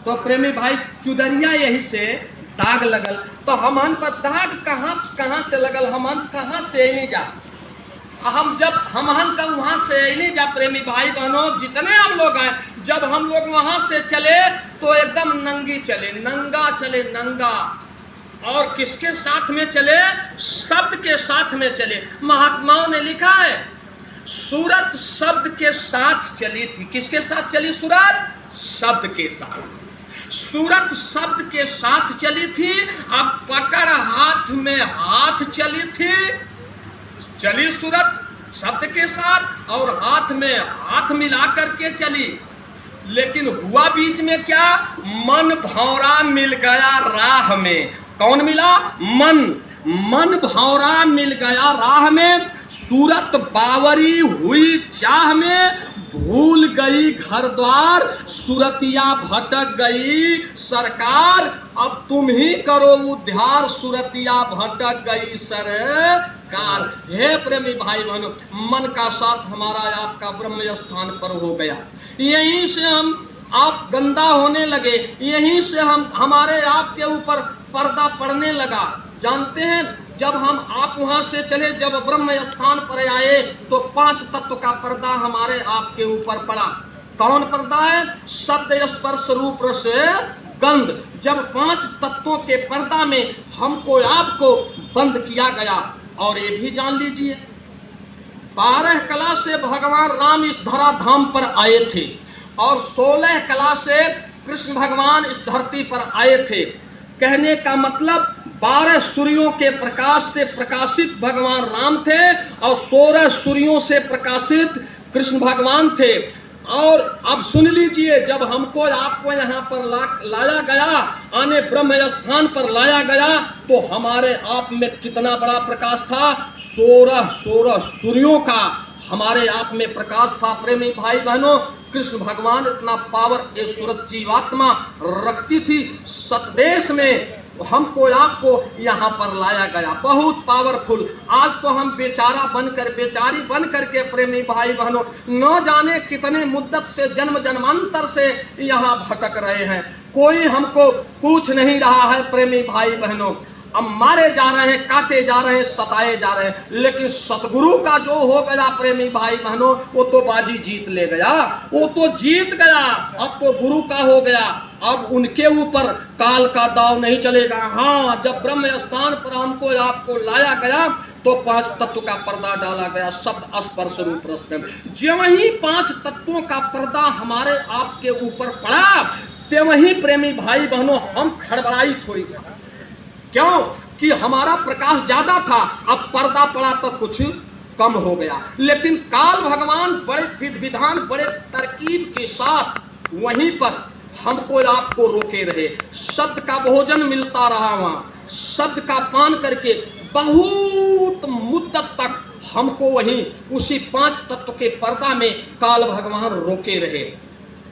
तो प्रेमी भाई चुदरिया यही से दाग लगल। तो हमन पर दाग कहाँ से लगल, हमन कहाँ से नहीं जा। हम जब हमन का वहाँ से नहीं जा प्रेमी भाई बहनों, जितने हम लोग हैं, जब हम लोग वहाँ से चले तो एकदम नंगी चले, नंगा चले, नंगा। और किसके साथ में चले? शब्द के साथ में चले। महात्माओं ने लिखा है सूरत शब्द के साथ चली थी। किसके साथ चली सूरत? शब्द के साथ। सूरत शब्द के साथ चली थी। अब पकड़ हाथ में हाथ चली थी। चली सूरत शब्द के साथ और हाथ में हाथ मिला करके चली। लेकिन हुआ बीच में क्या? मन भौरा मिल गया राह में। कौन मिला? मन भौरा मिल गया राह में। सूरत बावरी हुई चाह में, भूल गई घर द्वार, सूरतिया भटक गई सरकार। अब तुम ही करो उद्धार, सूरतिया भटक गई सरकार। हे प्रेमी भाई बहनों, मन का साथ हमारा आपका ब्रह्म स्थान पर हो गया। यहीं से हम आप गंदा होने लगे, यहीं से हम हमारे आपके ऊपर पर्दा पड़ने लगा। जानते हैं जब हम आप वहां से चले, जब ब्रह्म स्थान पर आए तो 5 तत्व का पर्दा हमारे आपके ऊपर पड़ा। कौन पर्दा है? शब्द स्पर्श रूप रस गंध। जब 5 तत्वों के पर्दा में हमको आपको बंद किया गया। और ये भी जान लीजिए 12 कला से भगवान राम इस धरा धाम पर आए थे और 16 कला से कृष्ण भगवान इस धरती पर आए थे। कहने का मतलब 12 सूर्यों के प्रकाश से प्रकाशित भगवान राम थे और 16 सूर्यों से प्रकाशित कृष्ण भगवान थे। और अब सुन लीजिए, जब हमको आपको यहाँ पर लाया गया, आने ब्रह्म स्थान पर लाया गया, तो हमारे आप में कितना बड़ा प्रकाश था, 16 सूर्यों का हमारे आप में प्रकाश था। प्रेमी भाई बहनों, कृष्ण भगवान इतना पावर ये सूरत जीवात्मा रखती थी। सतदेश में हमको आपको यहाँ पर लाया गया, बहुत पावरफुल। आज तो हम बेचारा बनकर, बेचारी बन करके प्रेमी भाई बहनों न जाने कितने मुद्दत से, जन्म जन्मांतर से यहाँ भटक रहे हैं। कोई हमको पूछ नहीं रहा है प्रेमी भाई बहनों। अब मारे जा रहे हैं, काटे जा रहे हैं, सताए जा रहे हैं, लेकिन सतगुरु का जो हो गया प्रेमी भाई बहनों, वो तो बाजी जीत ले गया, वो तो जीत गया। अब तो गुरु का हो गया, अब उनके ऊपर काल का दाव नहीं चलेगा। हाँ, जब ब्रह्म स्थान पर हमको आपको लाया गया तो 5 तत्व का पर्दा डाला गया, शब्द स्पर्श रूप रस। जो वही 5 तत्वों का पर्दा हमारे आपके ऊपर पड़ा, ते वही प्रेमी भाई बहनों हम खड़बड़ाई थोड़ी सा। क्यों कि हमारा प्रकाश ज्यादा था, अब पर्दा पड़ा तो कुछ कम हो गया। लेकिन काल भगवान बड़े विधि विधान, बड़े तरकीब के साथ वहीं पर हमको आपको रोके रहे। शब्द का भोजन मिलता रहा, वहां शब्द का पान करके बहुत मुद्दत तक हमको वहीं उसी 5 तत्व के पर्दा में काल भगवान रोके रहे।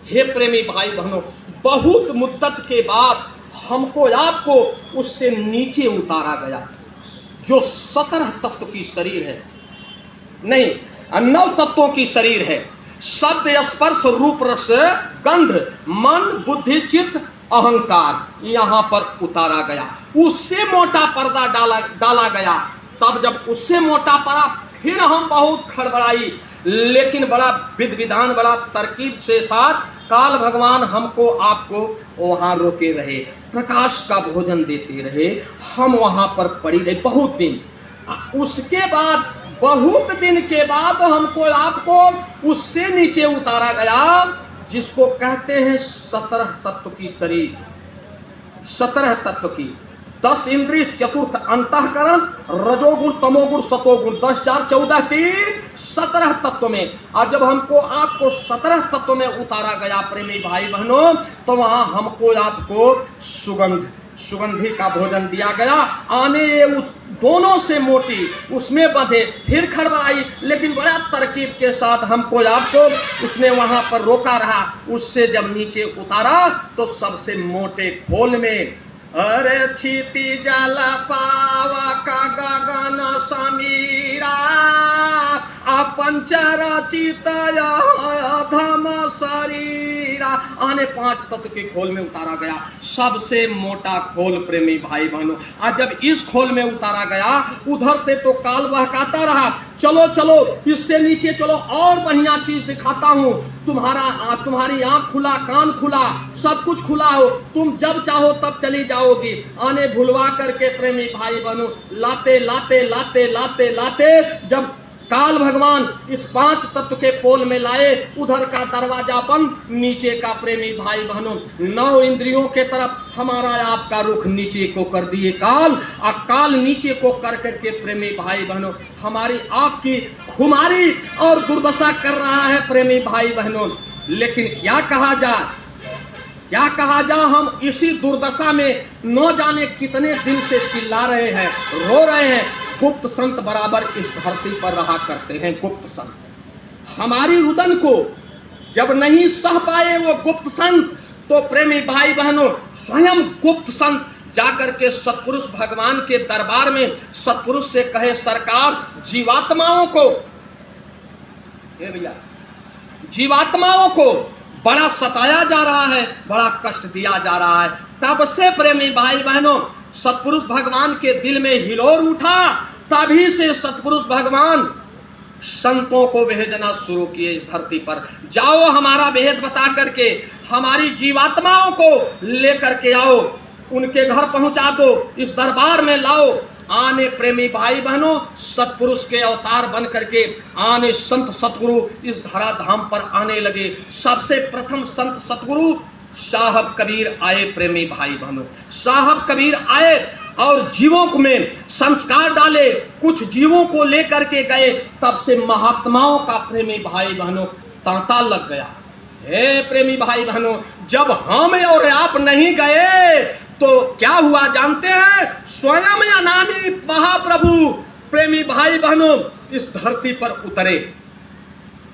हे प्रेमी भाई बहनों, बहुत मुद्दत के बाद हमको आपको उससे नीचे उतारा गया। जो 17 तत्व की शरीर है, नहीं 9 तत्वों की शरीर है, शब्द स्पर्श रूप रस गंध मन बुद्धि चित्त अहंकार, यहाँ पर उतारा गया। उससे मोटा पर्दा डाला गया। तब जब उससे मोटा पड़ा, फिर हम बहुत खड़बड़ाई, लेकिन बड़ा विधि विधान, बड़ा तरकीब से साथ काल भगवान हमको आपको वहां रोके रहे, प्रकाश का भोजन देते रहे। हम वहां पर पड़ी रहे बहुत दिन। उसके बाद बहुत दिन के बाद हमको आपको उससे नीचे उतारा गया, जिसको कहते हैं 17 तत्व की शरीर। 17 तत्व की 10 इंद्रिय, चतुर्थ अंतःकरण, रजोगुण तमोगुण सतोगुण, 10 4 14 3 17 तत्व में। और जब हमको आपको 17 तत्व में उतारा गया प्रेमी भाई बहनों, तो वहां हमको आपको सुगंधी का भोजन दिया गया। आने उस दोनों से मोटी उसमें बंधे, फिर खड़बड़ाई, लेकिन बड़ा तरकीब के साथ हमको आपको उसने वहां पर रोका रहा। उससे जब नीचे उतारा तो सबसे मोटे खोल में, अरे क्षिति जल पावा का गगन समीरा, पंचरचित धम शरीरा, आने 5 तत्व के खोल में उतारा गया। सबसे मोटा खोल प्रेमी भाई बहनों। आज जब इस खोल में उतारा गया, उधर से तो काल बहकाता रहा, चलो चलो इससे नीचे चलो, और बढ़िया चीज दिखाता हूँ, तुम्हारी आंख खुला, कान खुला, सब कुछ खुला हो, तुम जब चाहो तब चली जाओगी। आने भुलवा करके प्रेमी भाई बहनों लाते लाते लाते लाते लाते जब काल भगवान इस 5 तत्व के पोल में लाए, उधर का दरवाजा बंद, नीचे का प्रेमी भाई बहनों 9 इंद्रियों के तरफ हमारा आपका रुख नीचे को कर दिए काल। और काल नीचे को कर करके प्रेमी भाई बहनों हमारी आपकी खुमारी और दुर्दशा कर रहा है प्रेमी भाई बहनों। लेकिन क्या कहा जा, हम इसी दुर्दशा में न जाने कितने दिन से चिल्ला रहे हैं, रो रहे हैं। गुप्त संत बराबर इस धरती पर रहा करते हैं। गुप्त संत हमारी रुदन को जब नहीं सह पाए वो गुप्त संत, तो प्रेमी भाई बहनों स्वयं गुप्त संत जाकर के सतपुरुष भगवान के दरबार में सतपुरुष से कहे, सरकार जीवात्माओं को, भैया जीवात्माओं को बड़ा सताया जा रहा है, बड़ा कष्ट दिया जा रहा है। तब से प्रेमी भाई बहनों सतपुरुष भगवान के दिल में हिलोर उठा, तभी से सतपुरुष भगवान संतों को भेजना शुरू किए इस धरती पर। जाओ हमारा भेद बता करके हमारी जीवात्माओं को लेकर के आओ, उनके घर पहुंचा दो, इस दरबार में लाओ। आने प्रेमी भाई बहनों सतपुरुष के अवतार बन करके आने संत सतगुरु इस धराधाम पर आने लगे। सबसे प्रथम संत सतगुरु साहब कबीर आए। प्रेमी भाई बहनों साहब कबीर आए और जीवों में संस्कार डाले, कुछ जीवों को लेकर के गए। तब से महात्माओं का प्रेमी भाई बहनों तांता लग गया। हे प्रेमी भाई बहनों, जब हम और आप नहीं गए तो क्या हुआ जानते हैं? स्वयं अनामी महाप्रभु प्रेमी भाई बहनों इस धरती पर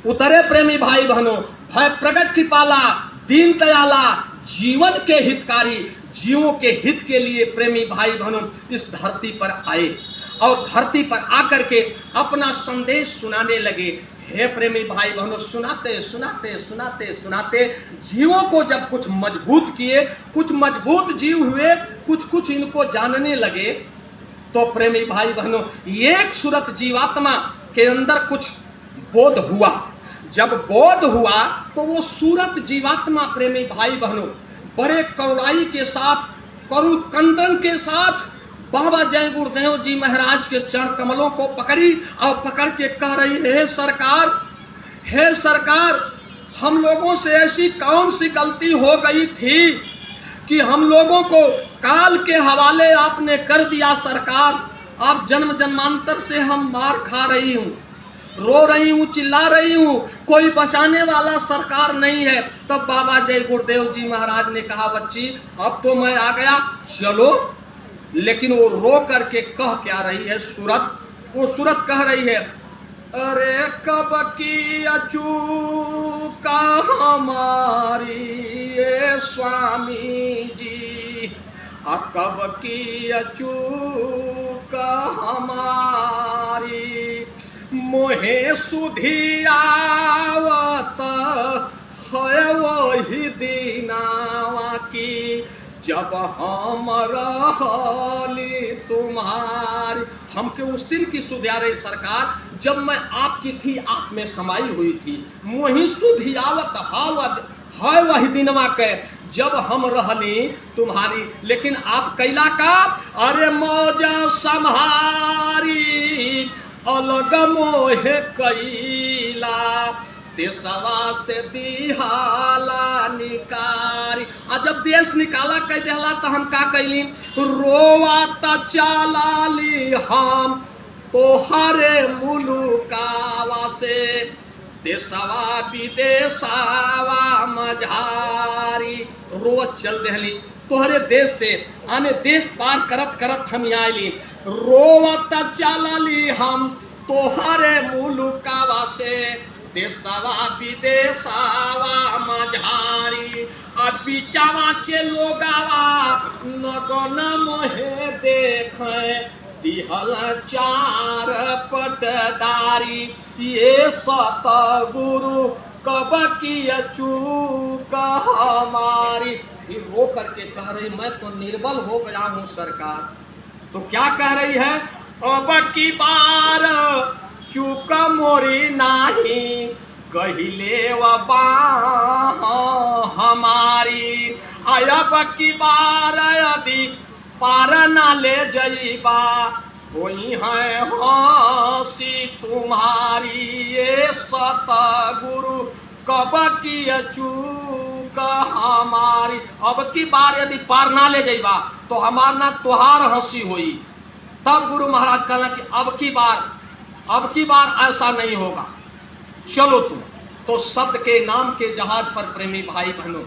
उतरे प्रेमी भाई बहनों, भय प्रगट कृपाला, दीन दयाला, जीवन के हितकारी, जीवों के हित के लिए प्रेमी भाई बहनों इस धरती पर आए और धरती पर आकर के अपना संदेश सुनाने लगे। हे प्रेमी भाई बहनों, सुनाते सुनाते सुनाते सुनाते जीवों को जब कुछ मजबूत किए, कुछ मजबूत जीव हुए, कुछ इनको जानने लगे, तो प्रेमी भाई बहनों एक सूरत जीवात्मा के अंदर कुछ बोध हुआ। जब बोध हुआ तो वो सूरत जीवात्मा प्रेमी भाई बहनों बड़े करुणाई के साथ, करु कंदन के साथ बाबा जय गुरुदेव जी महाराज के चरण कमलों को पकड़ी और पकड़ के कह रही है, हे सरकार, हम लोगों से ऐसी कौन सी गलती हो गई थी कि हम लोगों को काल के हवाले आपने कर दिया। सरकार, आप जन्म जन्मांतर से हम मार खा रही हूँ, रो रही हूँ, चिल्ला रही हूँ, कोई बचाने वाला सरकार नहीं है। तब बाबा जय गुरुदेव जी महाराज ने कहा, बच्ची अब तो मैं आ गया, चलो। लेकिन वो रो करके कह क्या रही है वो सूरत कह रही है, अरे कब की अचूका हमारी ये स्वामी जी, कब की अचूका हमारी, मोहे सुधी आवत है वही दीनावा की, जब हम रहली तुम्हारी। हमके उस दिन की सुधियारे सरकार, जब मैं आपकी थी, आप में समाई हुई थी। मोहि सुधियावत है वही दिनवा के, जब हम रहली तुम्हारी। लेकिन आप कैला का, अरे मौजा सम्हारी अलग मोहे कैला, देशवा से दिहाला निकारी। आ जब देश निकाला कह दिला तो हम का कैली, रोवा त चलाली हम तोहरे मुलुकावा से, देशवा विदेशवा मझारी। रोज चल देहली तोहरे देश से, आने देश पार करत करत हम आइली, रोवा त चलाली हम तोहरे मुलुकावा से, देशवा विदेशवा मझारी। अब बिचावा के लोगावा नगन मोहे देखे, दिहल चार पटदारी, ये सतगुरु कब की चूक हमारी। फिर रो करके कह रही, मैं तो निर्बल हो गया हूँ सरकार। तो क्या कह रही है, अब की बार चूक मोरी नाही, कहिले वबा हमारी, अब की बार यदि पार ना ले जईबा, कोई है हंसी तुम्हारी, ये सतगुरु कब की चूक हमारी। अब की बार यदि पार ना ले जईबा तो हमार ना तुहार हंसी हुई। तब गुरु महाराज कहला कि अब की बार ऐसा नहीं होगा, चलो तुम। तो सत्य के नाम के जहाज पर प्रेमी भाई बहनों,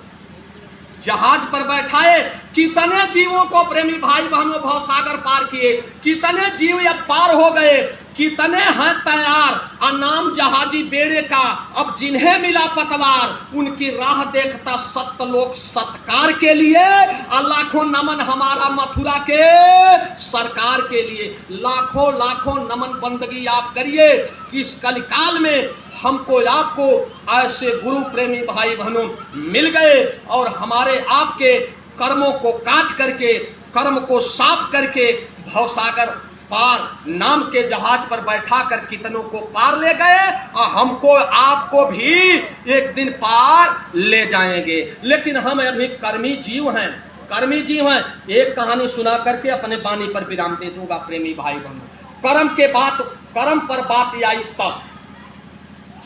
जहाज पर बैठाए, कितने जीवों को प्रेमी भाई बहनों भवसागर पार किए, कितने जीव अब पार हो गए, कितने हैं तैयार। नाम जहाजी बेड़े का, अब जिन्हें मिला पतवार, उनकी राह देखता सत्यलोक सत्कार के लिए। लाखों नमन हमारा मथुरा के सरकार के लिए, लाखों लाखों नमन बंदगी आप करिए कि इस कलिकाल में हमको आपको ऐसे गुरु प्रेमी भाई बहनों मिल गए और हमारे आपके कर्मों को काट करके, कर्म को साफ करके भवसागर पार नाम के जहाज पर बैठा कर कितनों को पार ले गए और हमको आपको भी एक दिन पार ले जाएंगे। लेकिन हम अभी कर्मी जीव हैं, कर्मी जी हैं। एक कहानी सुना करके अपने वाणी पर विराम दे दूंगा प्रेमी भाई बहनों। कर्म पर बात आई तब,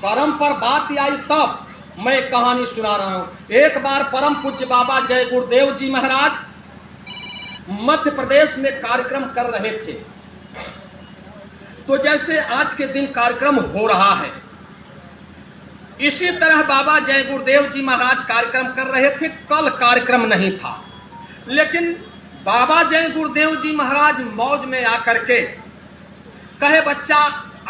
कर्म पर बात आई तब मैं कहानी सुना रहा हूं। एक बार परम पूज्य बाबा जय गुरुदेव जी महाराज मध्य प्रदेश में कार्यक्रम कर रहे थे। तो जैसे आज के दिन कार्यक्रम हो रहा है, इसी तरह बाबा जय गुरुदेव जी महाराज कार्यक्रम कर रहे थे। कल कार्यक्रम नहीं था, लेकिन बाबा जय गुरुदेव जी महाराज मौज में आकर के कहे, बच्चा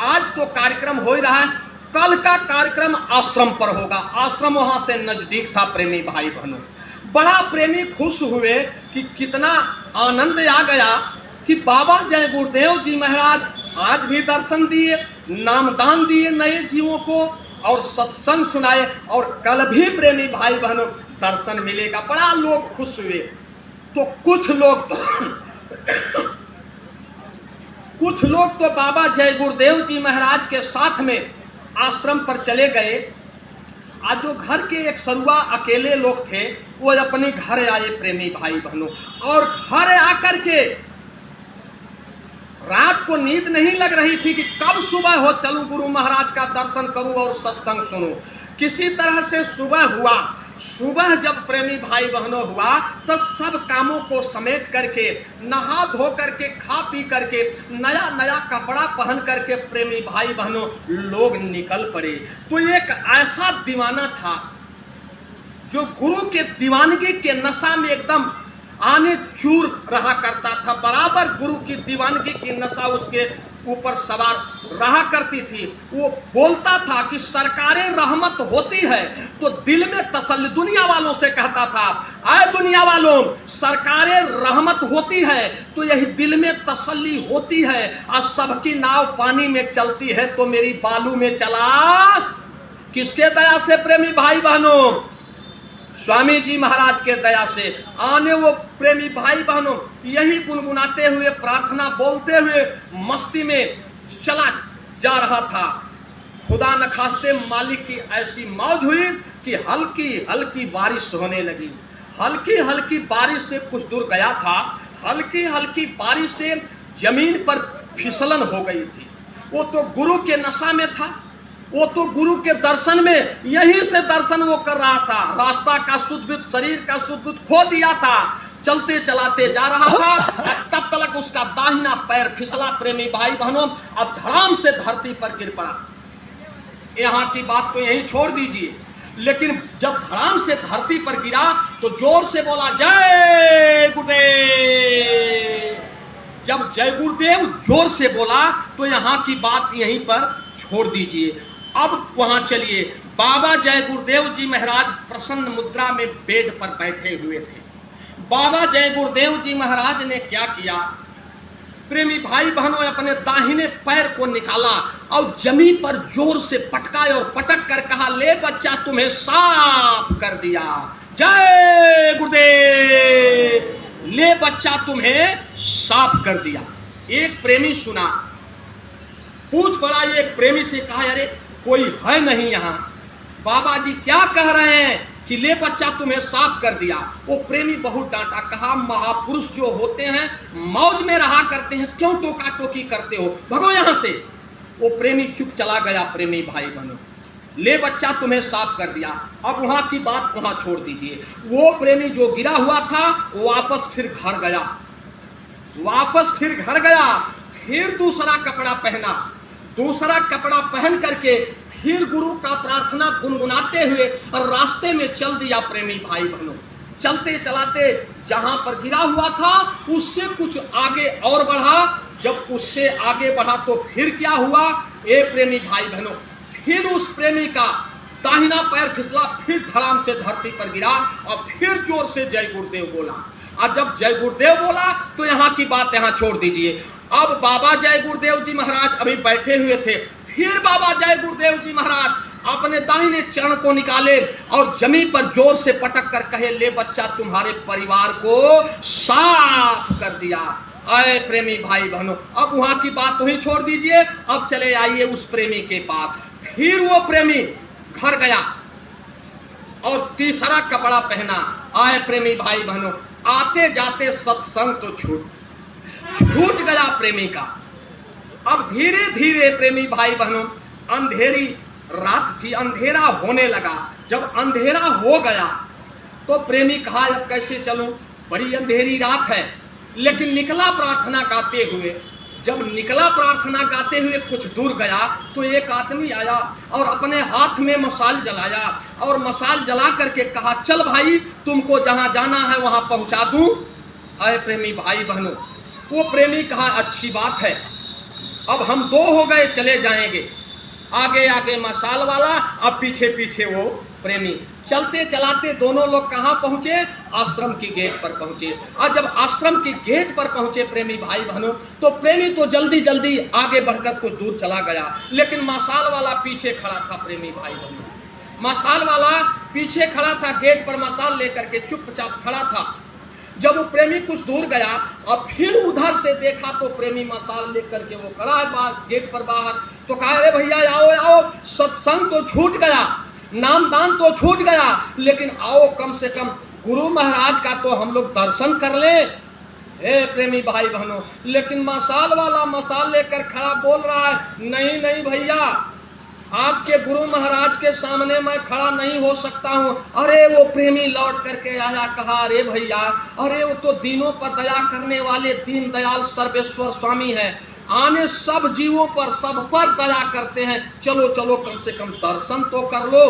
आज तो कार्यक्रम हो ही रहा है, कल का कार्यक्रम आश्रम पर होगा। आश्रम वहां से नजदीक था प्रेमी भाई बहनों। बड़ा प्रेमी खुश हुए कि कितना आनंद आ गया कि बाबा जय गुरुदेव जी महाराज आज भी दर्शन दिए, नामदान दिए नए जीवों को और सत्संग सुनाए, और कल भी प्रेमी भाई बहनों दर्शन मिलेगा। बड़ा लोग खुश हुए। तो कुछ लोग तो बाबा जय गुरुदेव जी महाराज के साथ में आश्रम पर चले गए। आज जो घर के एक सरुआ अकेले लोग थे वो अपने घर आए प्रेमी भाई बहनों, और घर आकर के रात को नींद नहीं लग रही थी कि कब सुबह हो, चलूं गुरु महाराज का दर्शन करूं और सत्संग सुनूं। किसी तरह से सुबह हुआ। सुबह जब प्रेमी भाई बहनों हुआ तो सब कामों को समेट करके, नहा धो करके, खा पी करके, नया नया कपड़ा पहन करके प्रेमी भाई बहनों लोग निकल पड़े। तो एक ऐसा दीवाना था जो गुरु के दीवानगी के नशा में एकदम आने चूर रहा करता था। बराबर गुरु की दीवानगी की नशा उसके ऊपर सवार रहा करती थी। वो बोलता था कि सरकारे रहमत होती है तो दिल में तसल्ली, दुनिया वालों से कहता था, आए दुनिया वालों, सरकारे रहमत होती है तो यही दिल में तसल्ली होती है, और सबकी नाव पानी में चलती है तो मेरी बालू में चला किसके दया से प्रेमी भाई बहनों? स्वामी जी महाराज के दया से। आने वो प्रेमी भाई बहनों यही गुनगुनाते हुए, प्रार्थना बोलते हुए मस्ती में चला जा रहा था। खुदा न खास्ते मालिक की ऐसी मौज हुई कि हल्की हल्की बारिश होने लगी। हल्की हल्की बारिश से कुछ दूर गया था, हल्की हल्की बारिश से जमीन पर फिसलन हो गई थी। वो तो गुरु के नशा में था, वो तो गुरु के दर्शन में, यहीं से दर्शन वो कर रहा था। रास्ता का सुध-बुध, शरीर का सुध-बुध खो दिया था। चलते चलाते जा रहा था, तब तक उसका दाहिना पैर फिसला प्रेमी भाई बहनों, अब धड़ाम से धरती पर गिर पड़ा। यहाँ की बात को यहीं छोड़ दीजिए, लेकिन जब धड़ाम से धरती पर गिरा तो जोर से बोला, जय गुरुदेव। जब जय गुरुदेव जोर से बोला तो यहाँ की बात यहीं पर छोड़ दीजिए। अब वहां चलिए। बाबा जय गुरुदेव जी महाराज प्रसन्न मुद्रा में बेड पर बैठे हुए थे। बाबा जय गुरुदेव जी महाराज ने क्या किया, प्रेमी भाई बहनों अपने दाहिने पैर को निकाला और जमीन पर जोर से पटका और पटक कर कहा, ले बच्चा तुम्हें साफ कर दिया। जय गुरुदेव, ले बच्चा तुम्हें साफ कर दिया। एक प्रेमी सुना, पूछ पड़ा, एक प्रेमी से कहा, अरे कोई है नहीं यहाँ, बाबा जी क्या कह रहे हैं कि ले बच्चा तुम्हें साफ कर दिया। वो प्रेमी बहुत डांटा, कहा महापुरुष जो होते हैं मौज में रहा करते हैं, क्यों टोका टोकी करते हो, भगो यहाँ से। वो प्रेमी चुप चला गया। प्रेमी भाई बहनों, ले बच्चा तुम्हें साफ कर दिया। अब वहां की बात वहां छोड़ दीजिए। वो प्रेमी जो गिरा हुआ था वो वापस फिर घर गया, फिर दूसरा कपड़ा पहना, दूसरा कपड़ा पहन करके फिर गुरु का प्रार्थना गुनगुनाते हुए और रास्ते में चल दिया। प्रेमी भाई बहनों, चलते चलाते जहां पर गिरा हुआ था उससे कुछ आगे और बढ़ा। जब उससे आगे बढ़ा तो फिर क्या हुआ, ए प्रेमी भाई बहनों, फिर उस प्रेमी का दाहिना पैर फिसला, फिर धड़ाम से धरती पर गिरा और फिर जोर से जय गुरुदेव बोला। और जब जय गुरुदेव बोला तो यहाँ की बात यहाँ छोड़ दीजिए। अब बाबा जय गुरुदेव जी महाराज अभी बैठे हुए थे, फिर बाबा जय गुरुदेव जी महाराज अपने दाहिने चरण को निकाले और जमीन पर जोर से पटक कर कहे, ले बच्चा तुम्हारे परिवार को साफ कर दिया। आए प्रेमी भाई बहनों, अब वहां की बात वही छोड़ दीजिए, अब चले आइए उस प्रेमी के पास। फिर वो प्रेमी घर गया और तीसरा कपड़ा पहना। आए प्रेमी भाई बहनों, आते जाते सत्संग तो छूट गया प्रेमी का। अब धीरे धीरे प्रेमी भाई बहनों, अंधेरी रात थी, अंधेरा होने लगा। जब अंधेरा हो गया तो प्रेमी कहा अब कैसे चलूं, बड़ी अंधेरी रात है। लेकिन निकला प्रार्थना गाते हुए। जब निकला प्रार्थना गाते हुए कुछ दूर गया तो एक आदमी आया और अपने हाथ में मशाल जलाया और मशाल जला करके कहा चल भाई तुमको जहां जाना है वहां पहुंचा दूं। अरे प्रेमी भाई बहनों, वो प्रेमी कहा अच्छी बात है, अब हम दो हो गए, चले जाएंगे। आगे आगे मशाल वाला, अब पीछे पीछे वो प्रेमी। चलते चलाते दोनों लोग कहाँ पहुंचे? आश्रम की गेट पर पहुंचे। और जब आश्रम की गेट पर पहुंचे प्रेमी भाई बहनों, तो प्रेमी तो जल्दी जल्दी आगे बढ़कर कुछ दूर चला गया, लेकिन मशाल वाला पीछे खड़ा था। प्रेमी भाई बहनों, मशाल वाला पीछे खड़ा था, गेट पर मशाल लेकर के चुपचाप खड़ा था। जब वो प्रेमी कुछ दूर गया और फिर उधर से देखा तो प्रेमी मशाल लेकर के वो खड़ा है गेट पर बाहर। तो कहा अरे भैया आओ आओ, सत्संग तो छूट गया, नामदान तो छूट गया, लेकिन आओ कम से कम गुरु महाराज का तो हम लोग दर्शन कर लें। हे प्रेमी भाई बहनों, लेकिन मशाल वाला मशाल लेकर खड़ा बोल रहा है नहीं नहीं भैया, आपके गुरु महाराज के सामने मैं खड़ा नहीं हो सकता हूँ। अरे वो प्रेमी लौट करके आया, कहा अरे भैया, अरे वो तो दीनों पर दया करने वाले दीन दयाल सर्वेश्वर स्वामी है, आने सब जीवों पर सब पर दया करते हैं, चलो चलो कम से कम दर्शन तो कर लो।